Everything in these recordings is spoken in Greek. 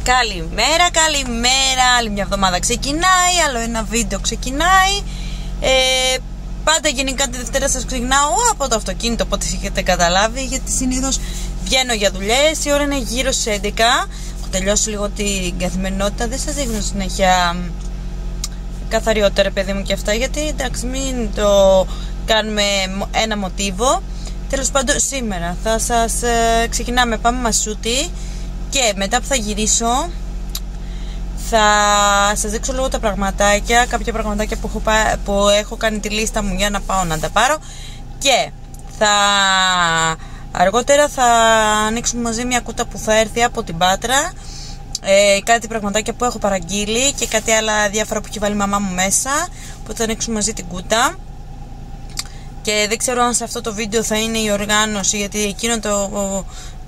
Καλημέρα, καλημέρα. Άλλη μια εβδομάδα ξεκινάει, άλλο ένα βίντεο ξεκινάει. Πάντα γενικά τη Δευτέρα σας ξεκινάω από το αυτοκίνητο, οπότε έχετε καταλάβει, γιατί συνήθως βγαίνω για δουλειές. Η ώρα είναι γύρω στις 11. Έχω τελειώσει λίγο την καθημερινότητα. Δεν σας δείχνω συνέχεια καθαριότερα, παιδί μου, και αυτά, γιατί εντάξει, μην το κάνουμε ένα μοτίβο. Τέλος πάντων, σήμερα θα σας ξεκινάμε, πάμε Μασούτη. Και μετά που θα γυρίσω θα σας δείξω λίγο τα πραγματάκια, κάποια πραγματάκια που έχω κάνει τη λίστα μου για να πάω να τα πάρω. Και αργότερα θα ανοίξουμε μαζί μια κούτα που θα έρθει από την Πάτρα, κάτι πραγματάκια που έχω παραγγείλει και κάτι άλλα διάφορα που έχει βάλει η μαμά μου μέσα, που θα ανοίξουμε μαζί την κούτα. Και δεν ξέρω αν σε αυτό το βίντεο θα είναι η οργάνωση, γιατί εκείνο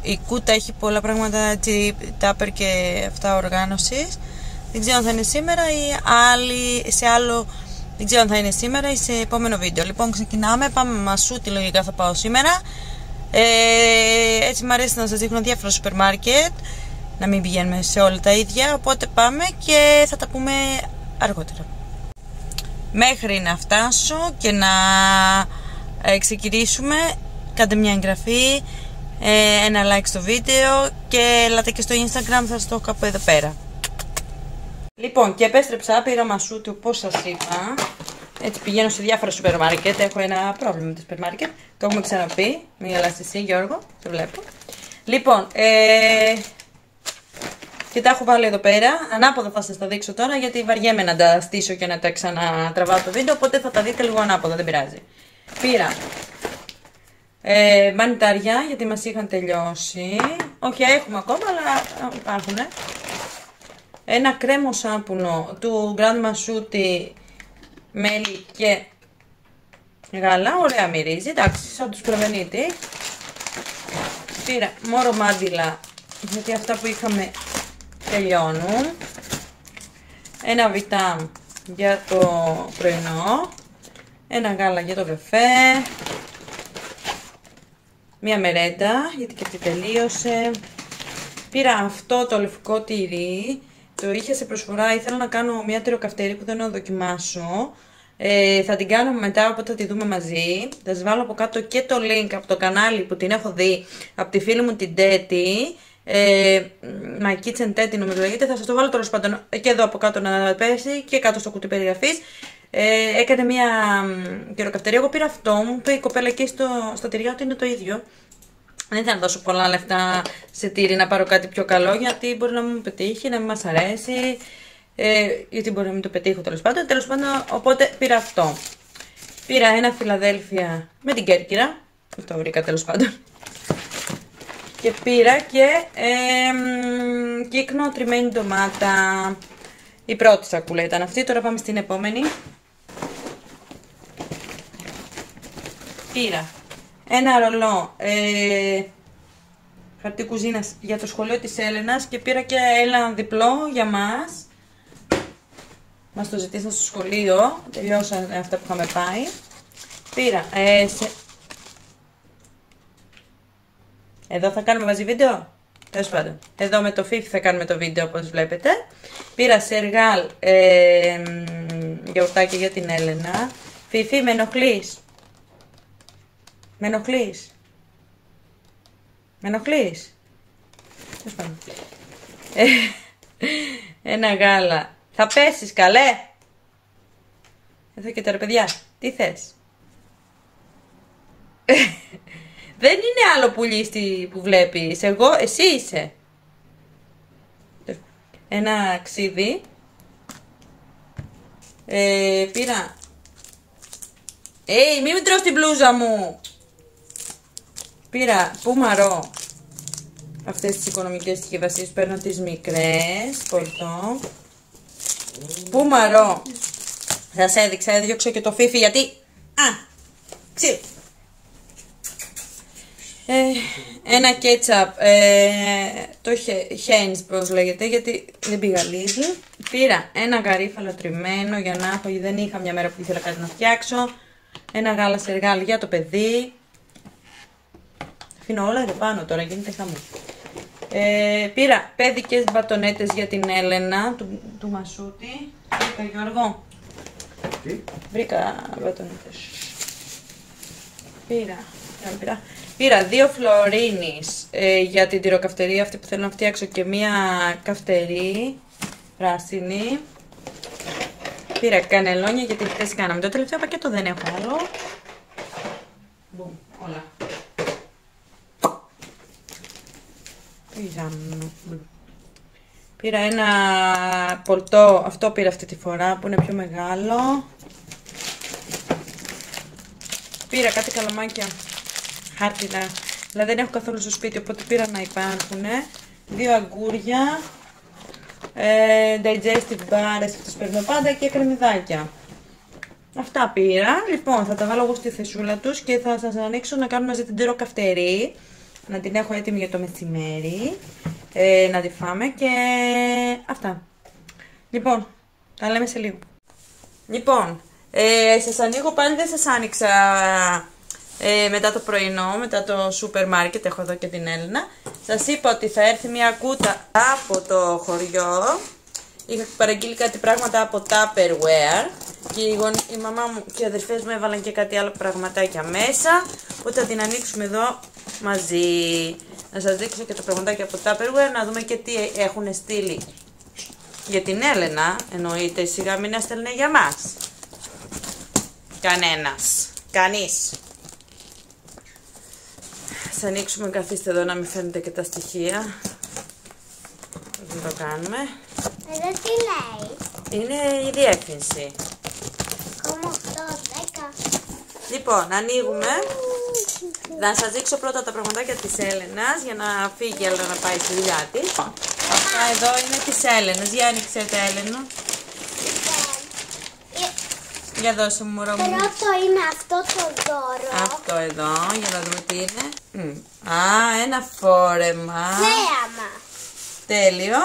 η κούτα έχει πολλά πράγματα, τάπερ και αυτά οργάνωσης. Δεν ξέρω αν θα είναι σήμερα ή σε άλλο. Δεν ξέρω αν θα είναι σήμερα ή σε επόμενο βίντεο. Λοιπόν, ξεκινάμε. Πάμε Μασούτη, λογικά θα πάω σήμερα. Έτσι μου αρέσει να σας δείχνω διάφορα σούπερ μάρκετ, να μην πηγαίνουμε σε όλα τα ίδια. Οπότε πάμε και θα τα πούμε αργότερα. Μέχρι να φτάσω και να ξεκινήσουμε, κάντε μια εγγραφή, ένα like στο βίντεο και ελάτε και στο Instagram, θα σας το έχω κάπου εδώ πέρα. Λοιπόν, και επέστρεψα, πήρα Μασούτη όπως σας είπα. Έτσι πηγαίνω σε διάφορα σούπερ μάρκετ. Έχω ένα πρόβλημα με το σούπερ μάρκετ, το έχουμε ξαναπεί. Μην γελάς εσύ, Γιώργο, το βλέπω. Λοιπόν, και τα έχω βάλει εδώ πέρα. Ανάποδα θα σας τα δείξω τώρα, γιατί βαριέμαι να τα στήσω και να τα ξανατραβάω το βίντεο, οπότε θα τα δείτε λίγο ανάποδα, δεν πειράζει. Πήρα μανιτάρια, γιατί μας είχαν τελειώσει. Όχι, έχουμε ακόμα, αλλά υπάρχουν. Ένα κρέμο σάπουνο του Grand Μασούτη, μέλι και γάλα. Ωραία μυρίζει, εντάξει, σαν τους προβενίτη. Πήρα μόρο μάντιλα, γιατί αυτά που είχαμε τελειώνουν. Ένα βιτάμ για το πρωινό. Ένα γάλα για το καφέ. Μία μερέντα, γιατί και αυτή τελείωσε. Πήρα αυτό το λευκό τυρί. Το είχε σε προσφορά, ήθελα να κάνω μια τυροκαυτερή που θέλω να δοκιμάσω. Θα την κάνω μετά, οπότε θα τη δούμε μαζί. Θα σας βάλω από κάτω και το link από το κανάλι που την έχω δει από τη φίλη μου την Τέτη. My Kitchen Τέτη νομίζω λέγεται. Θα σας το βάλω τέλος πάντων και εδώ από κάτω να πέσει και κάτω στο κουτί περιγραφής. Έκανε μια τυροκαυτερή. Εγώ πήρα αυτό, μου είπε η κοπέλα εκεί στα τυριά ότι είναι το ίδιο. Δεν ήθελα να δώσω πολλά λεφτά σε τύρι, να πάρω κάτι πιο καλό, γιατί μπορεί να μην πετύχει, να μην μας αρέσει, γιατί μπορεί να μην το πετύχω τέλος πάντων. Οπότε πήρα αυτό. Πήρα ένα Φιλαδέλφια με την Κέρκυρα, αυτό βρήκα τέλος πάντων. Και πήρα και κύκνο τριμμένη ντομάτα. Η πρώτη σακούλα ήταν αυτή, τώρα πάμε στην επόμενη. Πήρα ένα ρολό χαρτί κουζίνας για το σχολείο της Έλενας και πήρα και ένα διπλό για μας. Μας το ζητήσαν στο σχολείο, τελειώσαν αυτά που είχαμε πάει. Πήρα εδώ θα κάνουμε μαζί βίντεο. Τέλος πάντων, εδώ με το Φίφι θα κάνουμε το βίντεο όπως βλέπετε. Πήρα σεργάλ γιαουρτάκι για την Έλενα. Φίφι, με ενοχλείς? Με ενοχλείς? Με ενοχλείς? Ένα γάλα. Θα πέσεις καλέ. Εδώ και τώρα παιδιά, τι θες? Δεν είναι άλλο πουλί που βλέπεις. Εσύ είσαι. Ένα ξύδι. Πήρα. Μην με τρως την μπλούζα μου. Πήρα πουμαρό. Αυτές τις οικονομικές συσκευασίες παίρνω τις μικρές. Πολτό. Πουμαρό. Θα σε έδειξα, έδιωξα και το Φίφι γιατί. Ξύ. Ένα κέτσαπ. Το Heinz πώς λέγεται, γιατί δεν πήγα Lidl. Πήρα ένα γαρίφαλο τριμμένο για να έχω, δεν είχα μια μέρα που ήθελα κάτι να φτιάξω. Ένα γάλα σεργάλ για το παιδί. Αφήνω όλα εδώ πάνω τώρα, γίνεται χαμό. Πήρα πέδικες μπατονέτες για την Έλενα του Μασούτη. Βρήκα, Γιώργο. Τι? Βρήκα μπατονέτες. Πήρα 2 φλωρίνεις για την τυροκαυτερία αυτή που θέλω να φτιάξω και μία καυτερή πράσινη. Πήρα κανελόνια γιατί χθες κάναμε το τελευταίο πακέτο, δεν έχω άλλο. Μπουμ, όλα. Πήρα ένα πολτό, αυτό πήρα αυτή τη φορά που είναι πιο μεγάλο. Πήρα κάτι καλαμάκια χάρτινα, δηλαδή δεν έχω καθόλου στο σπίτι, οπότε πήρα να υπάρχουν. 2 αγκούρια, digestive bars, αυτές παίρνω πάντα, και κρεμμυδάκια. Αυτά πήρα. Λοιπόν, θα τα βάλω εγώ στη θεσούλα τους και θα σας ανοίξω να κάνουμε μαζί την τυροκαυτερή. Να την έχω έτοιμη για το μεσημέρι, να τη φάμε και αυτά. Λοιπόν, τα λέμε σε λίγο. Λοιπόν, σας ανοίγω πάλι, δεν σας άνοιξα μετά το πρωινό, μετά το σούπερ μάρκετ, έχω εδώ και την Έλενα. Σας είπα ότι θα έρθει μια κούτα από το χωριό. Είχα παραγγείλει κάτι πράγματα από Tupperware και η μαμά μου και οι αδερφές μου έβαλαν και κάτι άλλο πραγματάκια μέσα, οπότε θα την ανοίξουμε εδώ μαζί. Να σας δείξω και το πραγματάκι από Tupperware, να δούμε και τι έχουν στείλει για την Έλενα. Εννοείται, σιγά μην έστελνε για μας κανένας, κανείς. Ας ανοίξουμε, καθίστε εδώ να μην φαίνεται και τα στοιχεία. Δεν το κάνουμε. Εδώ τι λέει? Είναι η διεύθυνση. 8-10. Λοιπόν, ανοίγουμε. Να σας δείξω πρώτα τα πραγματάκια της Έλενας για να φύγει η Έλενα να πάει στη δουλειά της. Αυτά εδώ είναι της Έλενας. Για άνοιξε τα, Έλενα. Για δώσε μου, μωρό μου. Πρώτο είναι αυτό το δώρο. Αυτό εδώ, για να δούμε τι είναι. Α, ένα φόρεμα. Θέαμα. Τέλειο.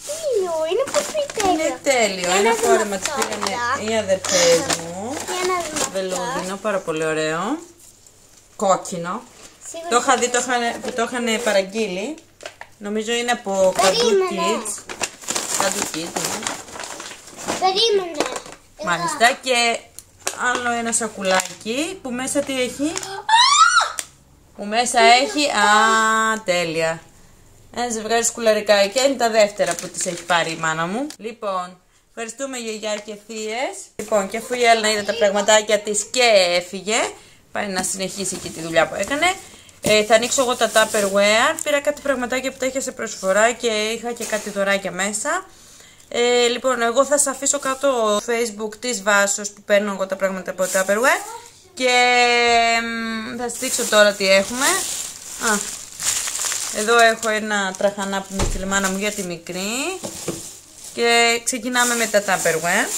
Τέλειο, είναι πολύ τέλειο. Είναι τέλειο. Ένα φόρεμα τις πήγανε οι αδερφές μου. Για να δούμε αυτό. Βελούδινο, πάρα πολύ ωραίο. Κόκκινο. Σίγουρα Το είχα δει, το είχαν παραγγείλει. Νομίζω είναι από Kadu Kids. Kadu Kids, ναι. Περίμενε. Μάλιστα, και άλλο ένα σακουλάκι που μέσα τι έχει. Που μέσα έχει, τέλεια. Ένα ζευγάρι σκουλαρικάκια, είναι τα δεύτερα που τις έχει πάρει η μάνα μου. Λοιπόν, ευχαριστούμε γιαγιά και θείες. Λοιπόν, και αφού η Έλενα είδε τα πραγματάκια της και έφυγε, πάει να συνεχίσει και τη δουλειά που έκανε. Θα ανοίξω εγώ τα Tupperware. Πήρα κάτι πραγματάκια που τα είχα σε προσφορά και είχα και κάτι δωράκια μέσα. Λοιπόν, εγώ θα σας αφήσω κάτω το Facebook της Βάσος που παίρνω εγώ τα πράγματα από το Tupperware. Και θα σας δείξω τώρα τι έχουμε. Εδώ έχω ένα τραχανά που μου στείλε η μάνα μου για τη μικρή. Και ξεκινάμε με τα Tupperware.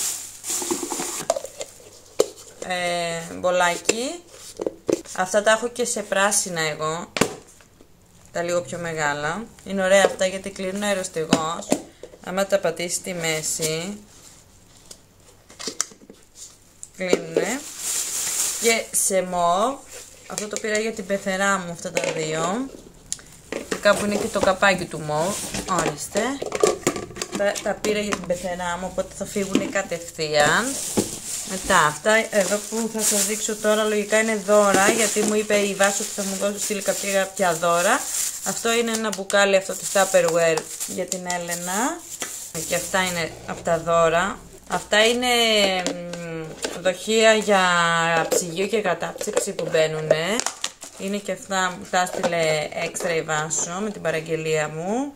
Μπολάκι. Αυτά τα έχω και σε πράσινα εγώ. Τα λίγο πιο μεγάλα. Είναι ωραία αυτά γιατί κλείνουν αεροστεγώς. Άμα τα πατήσει στη μέση, κλείνουνε. Και σε μοβ, αυτό το πήρα για την πεθερά μου, αυτά τα δύο. Και κάπου είναι και το καπάκι του μοβ. Ορίστε. Τα πήρα για την πεθερά μου, οπότε θα φύγουν κατευθείαν. Μετά αυτά εδώ που θα σας δείξω τώρα λογικά είναι δώρα, γιατί μου είπε η Βάση ότι θα μου δώσει στείλει κάποια δώρα. Αυτό είναι ένα μπουκάλι αυτό της Tupperware για την Έλενα. Και αυτά είναι από τα δώρα. Αυτά είναι δοχεία για ψυγείο και κατάψυξη που μπαίνουνε. Είναι και αυτά που τα έστειλε έξτρα η Βάσο με την παραγγελία μου.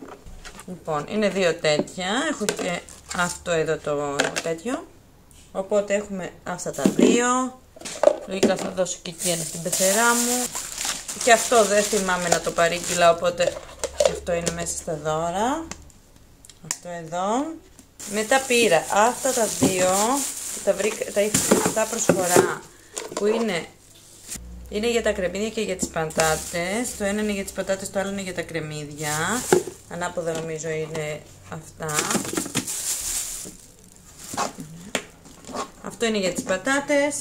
Λοιπόν, είναι δύο τέτοια. Έχω και αυτό εδώ το τέτοιο. Οπότε έχουμε αυτά τα δύο. Λογικά θα δώσω και εκεί ένα στην πεθερά μου. Και αυτό δεν θυμάμαι να το παρήγγειλα, οπότε αυτό είναι μέσα στα δώρα. Αυτό εδώ. Μετά πήρα αυτά τα δύο που τα είχα αυτά προσφορά, που είναι για τα κρεμμύδια και για τις πατάτες. Το ένα είναι για τις πατάτες, το άλλο είναι για τα κρεμμύδια. Ανάποδα νομίζω είναι αυτά. Αυτό είναι για τις πατάτες.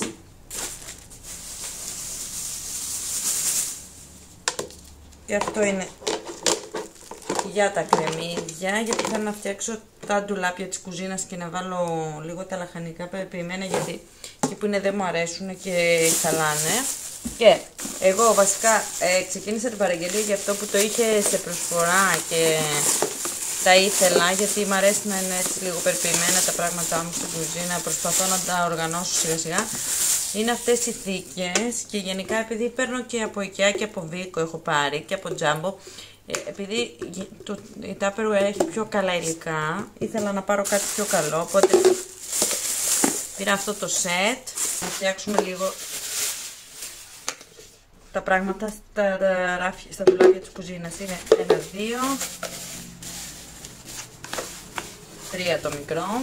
Και αυτό είναι για τα κρεμμύδια, γιατί θέλω να φτιάξω τα ντουλάπια της κουζίνας και να βάλω λίγο τα λαχανικά περιποιημένα, γιατί εκεί που είναι δεν μου αρέσουν και θαλάνε. Και εγώ βασικά ξεκίνησα την παραγγελία για αυτό που το είχε σε προσφορά και τα ήθελα, γιατί μου αρέσει να είναι έτσι λίγο περιποιημένα τα πράγματά μου στην κουζίνα, προσπαθώ να τα οργανώσω σιγά σιγά. Είναι αυτές οι θήκες και γενικά επειδή παίρνω και από IKEA και από Βίκο έχω πάρει και από Jumbo, επειδή η Tupperware έχει πιο καλά υλικά, ήθελα να πάρω κάτι πιο καλό, οπότε πήρα αυτό το set. Να φτιάξουμε λίγο τα πράγματα στα ράφια, στα ντουλάπια της κουζίνας. Είναι 1, 2, 3 το μικρό.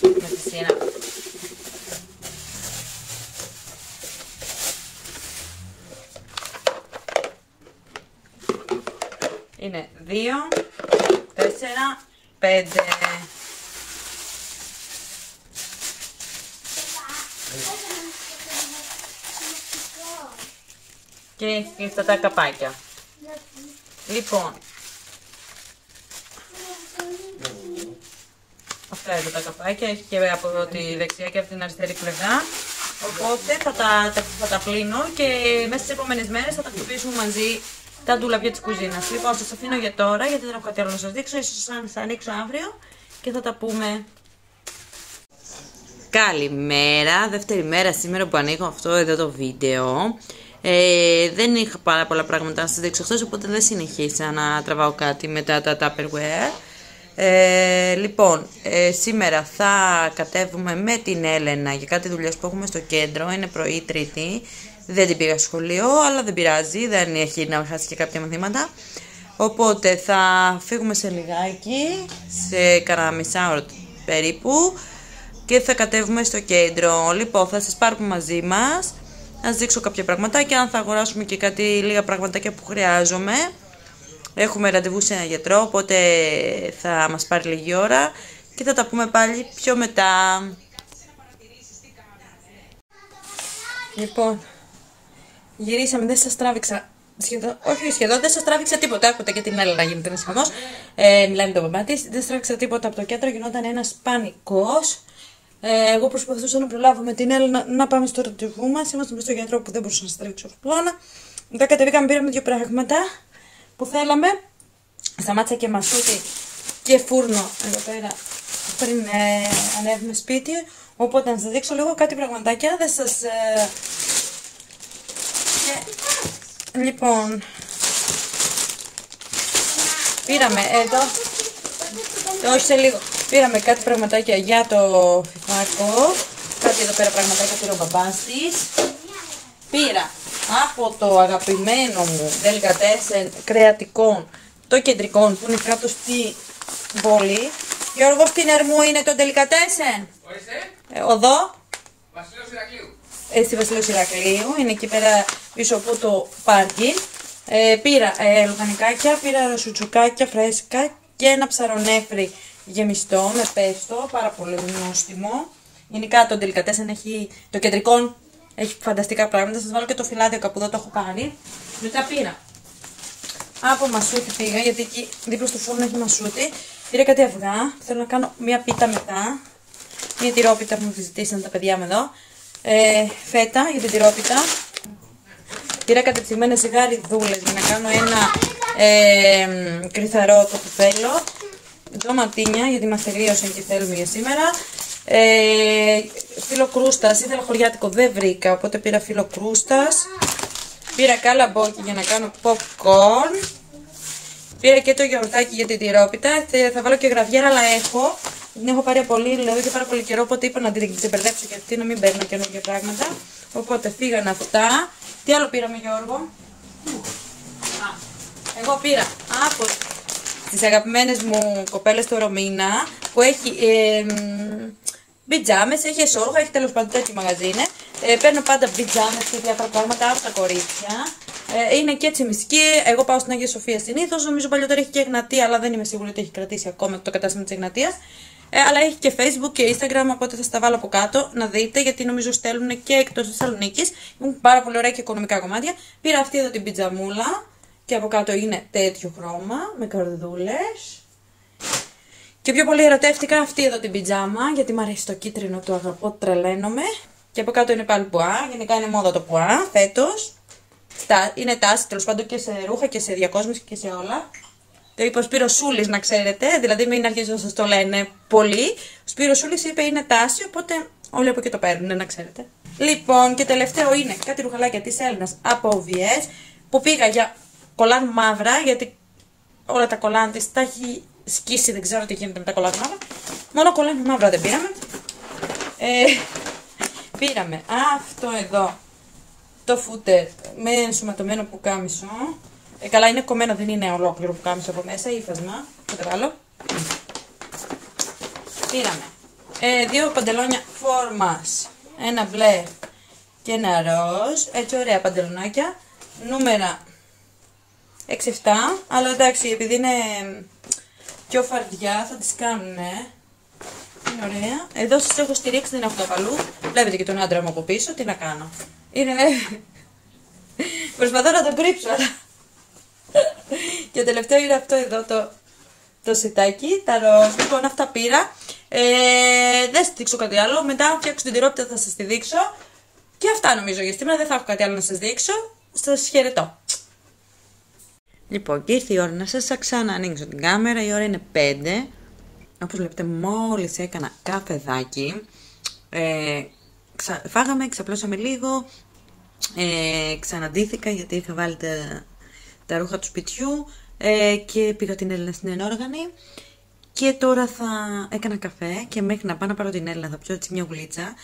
Με τη σειρά. Είναι 2, 4, 5. Και έχει αυτά τα καπάκια. Λοιπόν, αυτά είναι τα καπάκια, έχει και από τη δεξιά και από την αριστερή πλευρά. Οπότε θα τα πλύνω και μέσα στις επόμενες μέρες θα τα χτυπήσουμε μαζί τα ντουλάπια της κουζίνας. Λοιπόν, σας αφήνω για τώρα, γιατί δεν έχω κάτι άλλο να σας δείξω. Ίσως θα ανοίξω αύριο και θα τα πούμε. Καλημέρα, δεύτερη μέρα σήμερα που ανοίγω αυτό εδώ το βίντεο. Δεν είχα πάρα πολλά πράγματα να σας δείξω χθες, οπότε δεν συνεχίσα να τραβάω κάτι μετά τα Tupperware. Λοιπόν, σήμερα θα κατέβουμε με την Έλενα για κάτι δουλειές που έχουμε στο κέντρο. Είναι πρωί Τρίτη, δεν την πήγα σχολείο, αλλά δεν πειράζει, δεν έχει να χάσει και κάποια μαθήματα. Οπότε θα φύγουμε σε λιγάκι, σε κανένα μισάωρο περίπου, και θα κατέβουμε στο κέντρο. Λοιπόν, θα σας πάρουμε μαζί μας, να σας δείξω κάποια πραγματάκια, αν θα αγοράσουμε και κάτι λίγα πραγματάκια που χρειάζομαι. Έχουμε ραντεβού σε ένα γιατρό, οπότε θα μας πάρει λίγη ώρα και θα τα πούμε πάλι πιο μετά. Λοιπόν, γυρίσαμε, δεν σας τράβηξα σχεδόν, όχι σχεδόν, δεν σας τράβηξα τίποτα. Άκουτε και την Έλενα γίνεται ένας χαμός. Μιλάει με τον μπαμπά της, δεν σας τράβηξα τίποτα από το κέντρο, γινόταν ένας πανικός. Εγώ προσπαθούσα να προλάβω με την Έλενα να πάμε στο ραντεβού μας. Ήμασταν στο γιατρό που δεν μπορούσα να σας τρέξω πλώνα. Μετά κατεβήκαμε, πήραμε 2 πράγματα που θέλαμε. Σταμάτησα και μασούτι και φούρνο εδώ πέρα πριν ανέβουμε σπίτι. Οπότε να σας δείξω λίγο κάτι πραγματάκια. Δεν σας... Λοιπόν, πήραμε εδώ, όχι σε λίγο, πήραμε κάτι πραγματάκια για το φιφάκο. Κάτι εδώ πέρα πραγματάκια πήρε ο μπαμπάς της. Πήρα από το αγαπημένο μου Delicatessen κρεατικών, το κεντρικό που είναι κάτω στη πόλη. Γιώργο, στην Ερμού είναι το Delicatessen. Ορίστε. Οδό. Βασιλέως Ηρακλείου. Στη Βασιλέως Ηρακλείου, είναι εκεί πέρα πίσω από το πάρκινγκ. Πήρα λουκανικάκια, πήρα σουτσουκάκια φρέσκα και ένα ψαρονέφρι γεμιστό με πέστο, πάρα πολύ νόστιμο. Γενικά το Delicatessen έχει, το κεντρικό έχει φανταστικά πράγματα. Σας βάλω και το φυλάδιο κάπου εδώ, το έχω πάρει. Μετά πήρα από μασούτι, πήγα γιατί εκεί δίπλα στο φούρνο έχει μασούτι. Πήρα κάτι αυγά, θέλω να κάνω μια πίτα μετά. Μια τυρόπιτα που μου τη ζητήσαν τα παιδιά μου εδώ. Φέτα για την τυρόπιτα. Πήρα κατεψυγμένες γαριδούλες για να κάνω ένα κρυθαρό το που θέλω. Ντοματίνια γιατί μας τελείωσαν και θέλουμε για σήμερα. Φύλλο κρούστας, ήθελα χωριάτικο, δεν βρήκα, οπότε πήρα φύλλο κρούστας. Πήρα καλαμπόκι για να κάνω popcorn. Πήρα και το γιαουρτάκι για την τυρόπιτα. Θα βάλω και γραβιέρα, αλλά την έχω πάρει πολύ, δηλαδή και πάρα πολύ καιρό, οπότε είπα να την ξεπερδέψω και αυτή, να μην παίρνω καινούργια πράγματα. Οπότε φύγαν αυτά. Τι άλλο πήραμε, Γιώργο? Εγώ πήρα από τις αγαπημένες μου κοπέλες το Ρωμίνα, που έχει πιτζάμες, έχει εσόρουχα, έχει τέλος πάντων τέτοιο μαγαζί είναι. Παίρνω πάντα πιτζάμες και διάφορα πράγματα από τα κορίτσια. Είναι και τσιμισκή. Εγώ πάω στην Αγία Σοφία συνήθως. Νομίζω παλιότερα έχει και Εγνατία, αλλά δεν είμαι σίγουρη ότι έχει κρατήσει ακόμα το κατάστημα της Εγνατίας. Αλλά έχει και Facebook και Instagram, οπότε θα στα βάλω από κάτω να δείτε, γιατί νομίζω στέλνουν και εκτός Θεσσαλονίκης. Έχουν πάρα πολύ ωραία και οικονομικά κομμάτια. Πήρα αυτή εδώ την πιτζαμούλα και από κάτω είναι τέτοιο χρώμα με καρδούλες. Και πιο πολύ ερωτεύτηκα αυτή εδώ την πιτζάμα, γιατί μου αρέσει το κίτρινο, το αγαπώ, τρελαίνομαι. Και από κάτω είναι πάλι πουά, γενικά είναι μόδα το πουά φέτος. Είναι τάση τέλος πάντων και σε ρούχα και σε διακόσμηση και σε όλα. Το είπε ο Σπύρος Σούλης, να ξέρετε, δηλαδή μην αρχίζουν να σας το λένε πολύ. Ο Σπύρος Σούλης είπε είναι τάση, οπότε όλοι από εκεί το παίρνουν, να ξέρετε. Λοιπόν, και τελευταίο είναι κάτι ρουχαλάκια της Έλληνας από OVS, που πήγα για κολάν μαύρα, γιατί όλα τα κολάν της τα έχει σκίσει, δεν ξέρω τι γίνεται με τα κολάν μαύρα. Μόνο κολάν μαύρα δεν πήραμε. Πήραμε αυτό εδώ, το φούτερ με ενσωματωμένο πουκάμισο. Καλά, είναι κομμένο, δεν είναι ολόκληρο πουκάμισο από μέσα, ύφασμα. Θα το βάλω. Πήραμε δύο παντελόνια φόρμας, ένα μπλε και ένα ροζ. Έτσι ωραία παντελονάκια. Νούμερα 6-7. Αλλά εντάξει, επειδή είναι πιο φαρδιά θα τις κάνουνε. Είναι ωραία. Εδώ σας έχω στηρίξει, δεν έχω το παλού. Βλέπετε και τον άντρα μου από πίσω, τι να κάνω. Είναι... Προσπαθώ να το κρύψω, αλλά... Και το τελευταίο είναι αυτό εδώ το σιτάκι, τα ροζ. Λοιπόν, αυτά πήρα. Δεν σας δείξω κάτι άλλο. Μετά, αν φτιάξω την τυρόπιτα, θα σας τη δείξω. Και αυτά νομίζω για σήμερα. Δεν θα έχω κάτι άλλο να σας δείξω. Σας χαιρετώ. Λοιπόν, και ήρθε η ώρα να σας ξαναανοίξω την κάμερα. Η ώρα είναι 5. Όπως βλέπετε, μόλις έκανα καφεδάκι. Φάγαμε, ξαπλώσαμε λίγο. Ξαναντήθηκα γιατί είχα βάλει τα ρούχα του σπιτιού και πήγα την Έλληνα στην ενόργανη. Και τώρα θα έκανα καφέ και μέχρι να πάω να πάρω την Έλληνα θα πιω έτσι μια γουλίτσα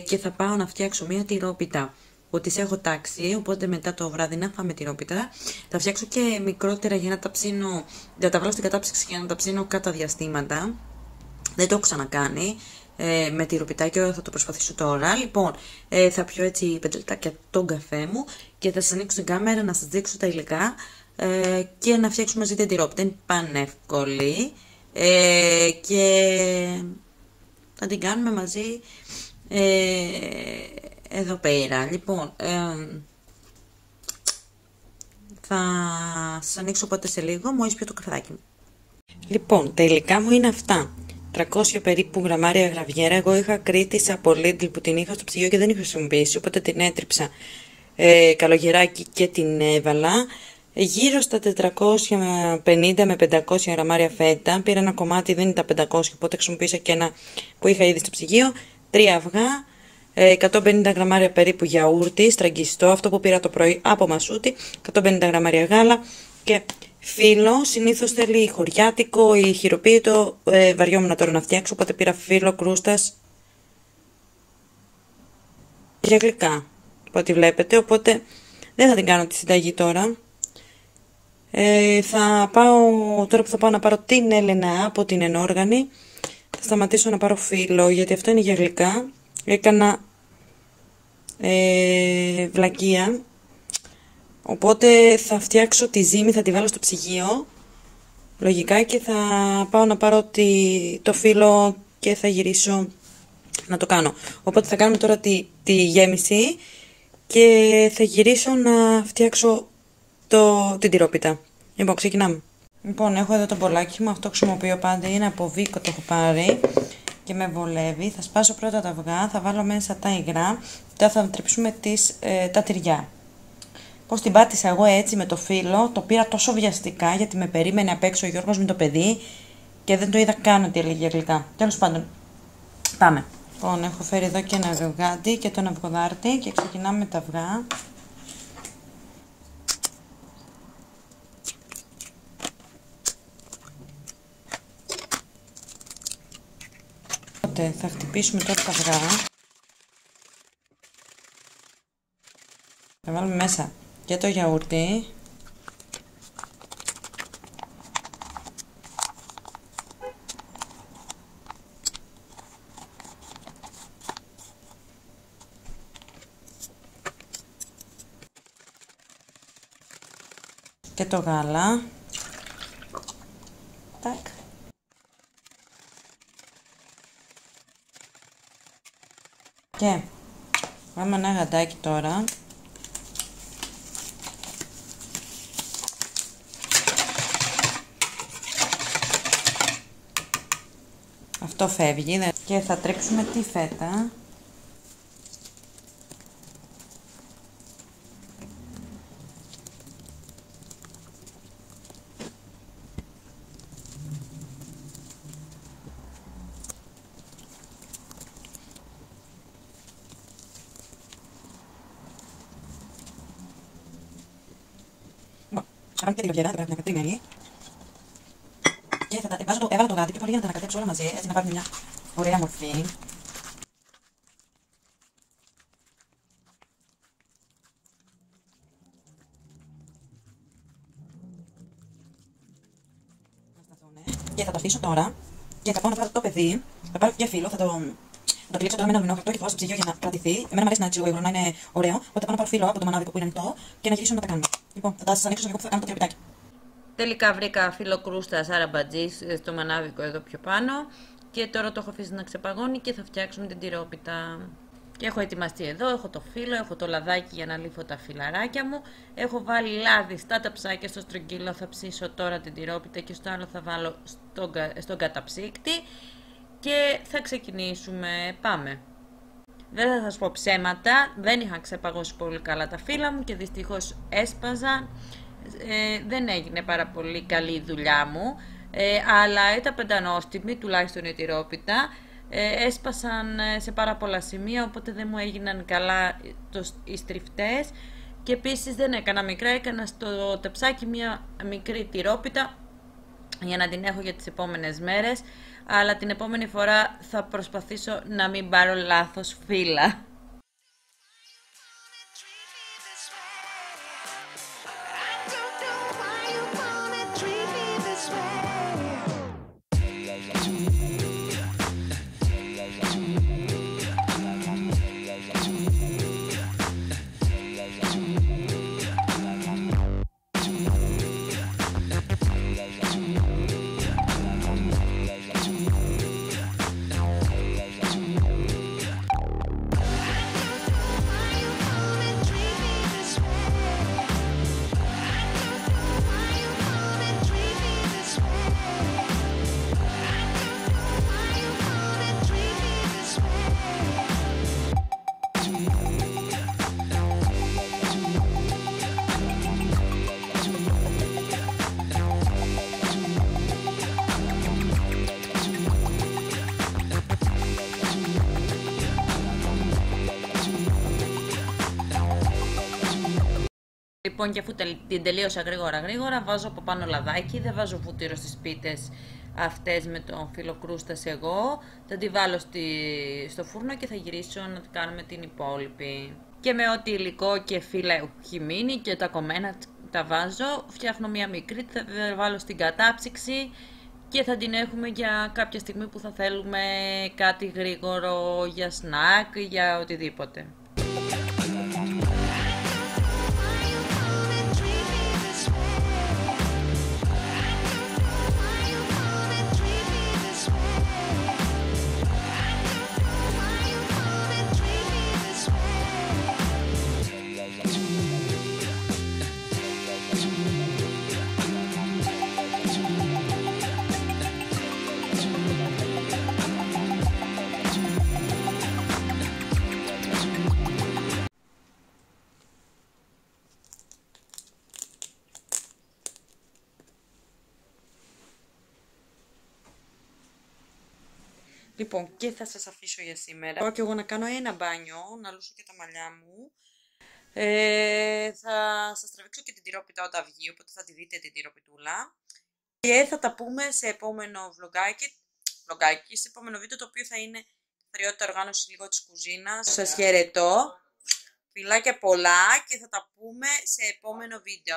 και θα πάω να φτιάξω μια τυρόπιτα που τις έχω τάξει, οπότε μετά το βράδυ να φάμε τυρόπιτα. Θα φτιάξω και μικρότερα για να τα ψήνω, θα τα βάλω στην κατάψυξη για να τα ψήνω κατά διαστήματα. Δεν το έχω ξανακάνει με τυροπιτάκια, θα το προσπαθήσω τώρα. Λοιπόν, θα πιω έτσι 5 λεπτάκια τον καφέ μου και θα σας ανοίξω την κάμερα να σας δείξω τα υλικά και να φτιάξουμε μαζί την τυρόπιτα. Είναι πανεύκολη και θα την κάνουμε μαζί εδώ πέρα. Λοιπόν, θα σας ανοίξω οπότε σε λίγο, μόλις πιω το καφεδάκι μου. Λοιπόν, τα υλικά μου είναι αυτά. 300 περίπου γραμμάρια γραβιέρα. Εγώ είχα Κρήτης από Lidl που την είχα στο ψυγείο και δεν είχα χρησιμοποιήσει, οπότε την έτριψα καλογεράκι και την έβαλα. Γύρω στα 450 με 500 γραμμάρια φέτα. Πήρα ένα κομμάτι, δεν είναι τα 500, οπότε χρησιμοποίησα και ένα που είχα ήδη στο ψυγείο. 3 αυγά, 150 γραμμάρια περίπου γιαούρτι, στραγγιστό, αυτό που πήρα το πρωί από Μασούτη, 150 γραμμάρια γάλα και φύλλο. Συνήθως θέλει χωριάτικο ή χειροποίητο, βαριόμουν τώρα να φτιάξω, οπότε πήρα φύλλο κρούστας για γλυκά, από ό,τι βλέπετε, οπότε δεν θα την κάνω τη συνταγή τώρα. Θα πάω, τώρα που θα πάω να πάρω την Έλενα από την ενόργανη, θα σταματήσω να πάρω φύλλο, γιατί αυτό είναι για γλυκά. Έκανα βλακεία, οπότε θα φτιάξω τη ζύμη, θα τη βάλω στο ψυγείο λογικά και θα πάω να πάρω το φύλλο και θα γυρίσω να το κάνω. Οπότε θα κάνουμε τώρα τη γέμιση και θα γυρίσω να φτιάξω την τυρόπιτα. Λοιπόν, ξεκινάμε. Λοιπόν, έχω εδώ το μπολάκι μου, αυτό χρησιμοποιώ πάντα, είναι από Βίκο, το έχω πάρει και με βολεύει. Θα σπάσω πρώτα τα αυγά, θα βάλω μέσα τα υγρά, τώρα θα τριψούμε τα τυριά. Πώς την πάτησα εγώ έτσι με το φύλλο, το πήρα τόσο βιαστικά γιατί με περίμενε απ' έξω ο Γιώργος με το παιδί και δεν το είδα καν ότι έλεγε γλυκά. Τέλος πάντων, πάμε. Λοιπόν, έχω φέρει εδώ και ένα ζευγάντι και τον αυγοδάρτη και ξεκινάμε με τα αυγά. Οπότε θα χτυπήσουμε τώρα τα αυγά. Θα βάλουμε μέσα και το γιαούρτι. Και το γάλα. Τάκ. Και πάμε ένα γαντάκι τώρα. Αυτό φεύγει και θα τρίψουμε τη φέτα. Θα κάνω και τη λογέρα, θα πρέπει να είναι κατρίμενη. Και θα έβαλα το γάτι πιο πολύ για να τα ανακατέψω όλα μαζί, έτσι να πάρει μια ωραία μορφή. Και θα το αφήσω τώρα και θα πάω να βγάλω το παιδί. Θα πάρω και φύλλο, θα το τυλίξω τώρα με ένα αλουμινόχαρτο και θα βάλω στο ψυγείο για να κρατηθεί. Εμένα μου αρέσει να είναι λίγο υγρό, να είναι ωραίο. Οπότε πάω να πάρω φύλλο από το μανάβικο που είναι ανοιχτό και να γυρίσω να τα κάνουμε. Λοιπόν, θα τα σας ανοίξω σε λίγο που θα κάνω το τυροπιτάκι. Τελικά βρήκα φύλλο κρούστας αραμπατζής στο μανάβικο εδώ πιο πάνω και τώρα το έχω αφήσει να ξεπαγώνει και θα φτιάξουμε την τυρόπιτα. Και έχω ετοιμαστεί εδώ, έχω το φύλλο, έχω το λαδάκι για να λύθω τα φυλαράκια μου. Έχω βάλει λάδι στα ταψάκια, στο στρογγύλο θα ψήσω τώρα την τυρόπιτα και στο άλλο θα βάλω στον καταψύκτη και θα ξεκινήσουμε. Πάμε. Δεν θα σας πω ψέματα, δεν είχα ξεπαγώσει πολύ καλά τα φύλλα μου και δυστυχώς έσπαζα. Δεν έγινε πάρα πολύ καλή η δουλειά μου, αλλά ήταν πεντανόστιμη, τουλάχιστον η τυρόπιτα. Έσπασαν σε πάρα πολλά σημεία, οπότε δεν μου έγιναν καλά οι στριφτές και επίσης δεν έκανα μικρά, έκανα στο ταψάκι μια μικρή τυρόπιτα για να την έχω για τις επόμενες μέρες, αλλά την επόμενη φορά θα προσπαθήσω να μην πάρω λάθος φύλλα. Λοιπόν, και αφού την τελείωσα γρήγορα, βάζω από πάνω λαδάκι, δεν βάζω βούτυρο στις πίτες αυτές με τον φύλλο κρούστας εγώ. Θα τη βάλω στο φούρνο και θα γυρίσω να κάνουμε την υπόλοιπη. Και με ό,τι υλικό και φύλλα έχει μείνει και τα κομμένα τα βάζω, φτιάχνω μια μικρή, θα τη βάλω στην κατάψυξη και θα την έχουμε για κάποια στιγμή που θα θέλουμε κάτι γρήγορο για σνακ, για οτιδήποτε. Λοιπόν, και θα σας αφήσω για σήμερα. Πάω και εγώ να κάνω ένα μπάνιο, να λούσω και τα μαλλιά μου. Θα σας τραβήξω και την τυρόπιτα όταν βγει, οπότε θα τη δείτε την τυροπιτούλα. Και θα τα πούμε σε επόμενο vlogάκι, σε επόμενο βίντεο, το οποίο θα είναι δραστηριότητα οργάνωση λίγο της κουζίνας. Σας χαιρετώ, φιλάκια πολλά και θα τα πούμε σε επόμενο βίντεο.